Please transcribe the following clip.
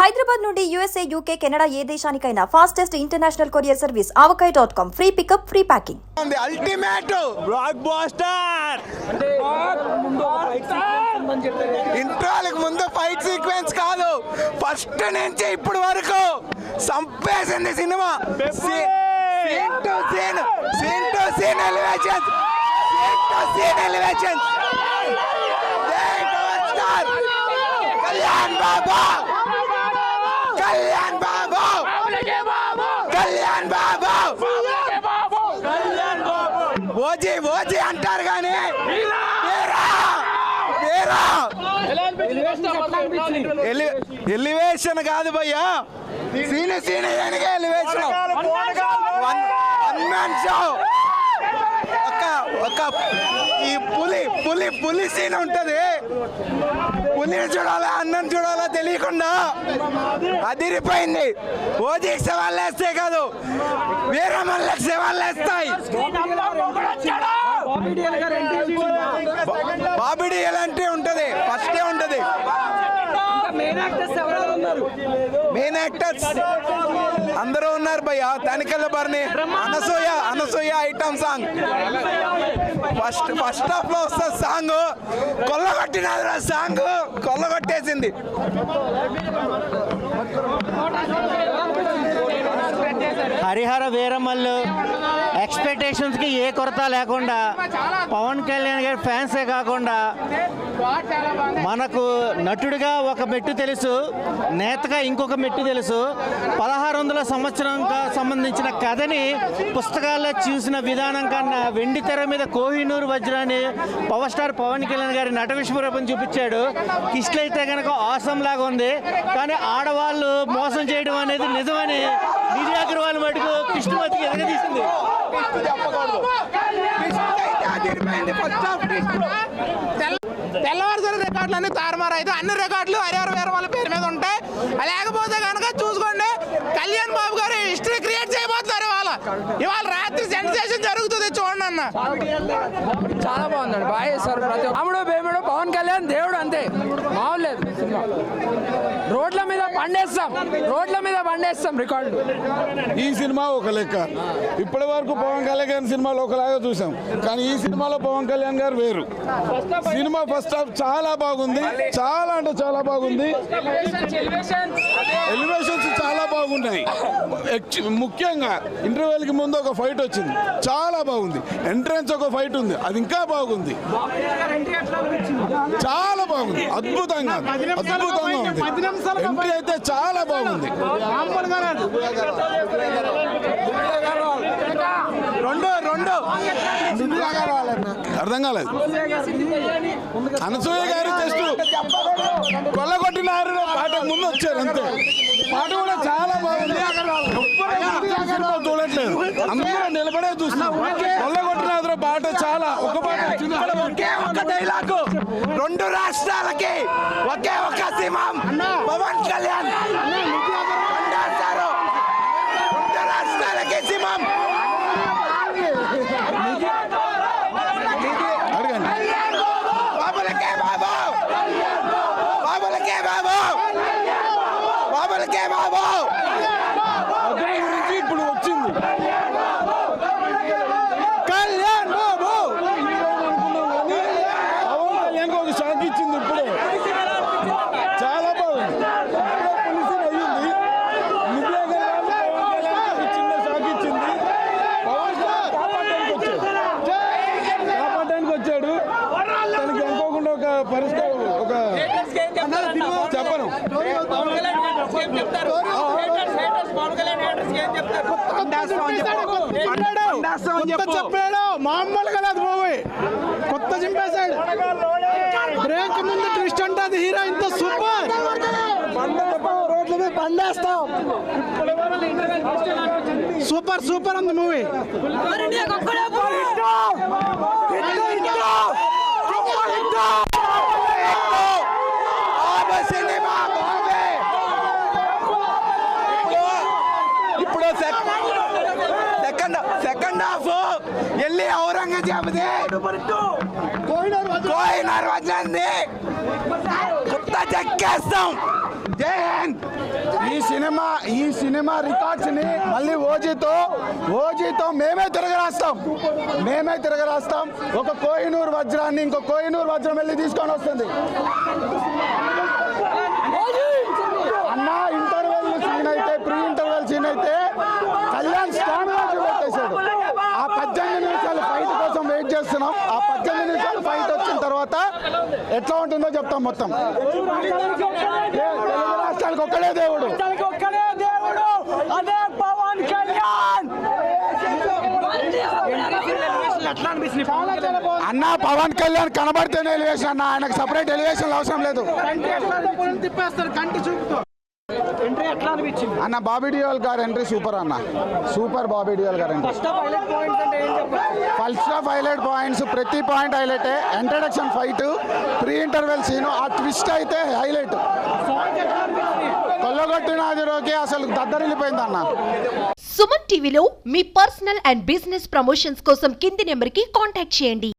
హైదరాబాద్ నుండి USA, UK, Canada ఏ దేశానికైనా fastest international courier service avocai.com. Free pickup, free packing. Ultimate blockbuster ఇంట్రోలకు ముందు ఫైట్ సీక్వెన్స్ కాదు, ఫస్ట్ నుంచి ఇప్పుడు వరకు సంపేసింది సినిమా. Scene to scene elevations, Kalyan Babu OG అంటారు కానీ ఎలివేషన్ కాదు భయ్యా, సీన్ ఎలివేషన్. ఒక ఈ పులి సీన్ ఉంటది, పులిని చూడాలా అన్నం చూడాలా తెలియకుండా అదిరిపోయింది. ఓజీకి సవాళ్ళు వేస్తే కాదు, వీరమల్లకి సవాళ్ళు వేస్తాయి. బాబిడి ఎలాంటి ఉంటది, ఫస్టే ఉంటది. మెయిన్ యాక్టర్స్ అందరూ ఉన్నారు భయ్య. Tanikella Bharani, Anasuya item song first half లో వస్తుంది. సాంగ్ కొల్లగొట్టినది, సాంగ్ కొల్లగొట్టేసింది. హరిహర వీరమల్లు ఎక్స్పెక్టేషన్స్కి ఏ కొరత లేకుండా, పవన్ కళ్యాణ్ గారి ఫ్యాన్సే కాకుండా మనకు నటుడిగా ఒక మెట్టు తెలుసు, నేతగా ఇంకొక మెట్టు తెలుసు. 1600 సంవత్సరంగా సంబంధించిన కథని పుస్తకాల్లో చూసిన విధానం కన్నా వెండి తెర మీద కోహినూరు వజ్రాన్ని పవర్ స్టార్ పవన్ కళ్యాణ్ గారి నట విశ్వరూపం చూపించాడు. కిష్లు అయితే కనుక ఆసం లాగా ఉంది, కానీ ఆడవాళ్ళు మోసం చేయడం అనేది నిజమని నిధి అగర్వాల్ మటుకు కృష్ణమతికి ఎదగదీసింది. తెల్లవారుజాము రికార్డులన్నీ తారుమారు అయితే అన్ని రికార్డులు హరిహర వీరమల్లు పేరు మీద ఉంటాయి. లేకపోతే కనుక చూసుకోండి, కళ్యాణ్ బాబు గారు హిస్టరీ క్రియేట్ చేయబోతున్నారు. ఇవాళ రాత్రి సెన్సేషన్ జరుగుతుంది, చూడండి అన్న. చాలా బాగుందండి, బాగా చేస్తారు. ప్రతి అమ్ముడు బేముడు పవన్ కళ్యాణ్ దేవుడు, అంతే, మామూలు లేదు సినిమా. రోడ్ల మీద పండేస్తాం రికార్డు. ఈ సినిమా ఒక లెక్క. ఇప్పటి వరకు పవన్ కళ్యాణ్ సినిమాలో ఒకలాగా చూసాం, కానీ ఈ సినిమాలో పవన్ కళ్యాణ్ గారు వేరు. సినిమా ఫస్ట్ హాఫ్ చాలా బాగుంది, చాలా అంటే చాలా బాగుంది. ఎలివేషన్స్ చాలా బాగున్నాయి. ముఖ్యంగా ఇంటర్వెల్ కి ముందు ఒక ఫైట్ వచ్చింది, చాలా బాగుంది. ఎంట్రన్స్ ఒక ఫైట్ ఉంది, అది ఇంకా బాగుంది, చాలా బాగుంది, అద్భుతంగా ఉంది. ఎంట్రీ అయితే చాలా బాగుంది. అర్థం కాలేదు. అనసూయ గారు జస్ట్ కొల్లగొట్టినారు పాట ముందు వచ్చారు, అంతే. పాట కూడా చాలా బాగుంది, చూడట్లేదు, అందరూ నిలబడే చూస్తున్నారు. కొల్లగొట్టినారు పాట చాలా, ఒక పాట ఒకే ఒక డైలాగు, 2 రాష్ట్రాలకి ఒకే ఒక సింహం పవన్ కళ్యాణ్. 2 రాష్ట్రాలకి సింహం. ఇప్పుడు వచ్చింది కళ్యాణ్ బాబు, పవన్ కళ్యాణ్ ఒక షాక్ ఇచ్చింది. ఇప్పుడు చాలా బాగుంది. అయ్యింది చిన్న షాక్ ఇచ్చింది. పవన్ కాపాడడానికి వచ్చాడు. తనకి అనుకోకుండా ఒక పరిష్కారం, ఒక చెప్పను చెప్పాడు, మామూలుగా లేదు మూవీ, కొత్త చింపేశాడు. బ్రేక్ ముందు ట్విస్ట్ ఉంటుంది, హీరోయిన్ తో సూపర్. రోడ్ల మీద బండేస్తాం, సూపర్ ఉంది మూవీ. ఇప్పుడు సెకండ్ హాఫ్ వెళ్ళి ఔరంగజేబుది కోహినూర్ వజ్రాన్ని కొత్త చెక్కేస్తాం. జై హింద్. సినిమా రికార్డ్స్ ని మళ్ళీ ఓజీతో మేమే తిరగరాస్తాం. ఒక కోహినూర్ వజ్రాన్ని ఇంకో కోహినూర్ వజ్రం వెళ్ళి తీసుకొని వస్తుంది. అన్న ఇంటర్వెల్ సీన్ అయితే ప్రీ ఇంటర్వెల్ సీన్ అయితే కళ్యాణ్ స్టామినా చూపెట్టేశాడు. ఆ 18 నిమిషాలు ఫైట్ కోసం వెయిట్ చేస్తున్నాం. ఆ 18 నిమిషాలు ఫైట్ వచ్చిన తర్వాత ఎట్లా ఉంటుందో చెప్తాం మొత్తం. తెలుగు రాష్ట్రాలకు ఒక్కడే దేవుడు, అదే పవన్ కళ్యాణ్. అన్న పవన్ కళ్యాణ్ కనబడితేనే ఎలివేషన్ అన్న, ఆయనకు సపరేట్ ఎలివేషన్ అవసరం లేదు అన్న. బాబీ డియోల్ గారు ఎంట్రీ సూపర్ అన్న, సూపర్. బాబీ డియోల్ గారు entry first half highlight points, ప్రతి పాయింట్ హైలైటే. Introduction fight, pre interval scene, ఆ ట్విస్ట్ అయితే హైలైట్. కొల్లగొట్టిన అదిరోకి అసలు దద్దరిల్లిపోయింది అన్న. సుమన్ టీవీలో మీ పర్సనల్ అండ్ బిజినెస్ ప్రమోషన్స్ కోసం కింది నెంబర్కి కాంటాక్ట్ చేయండి.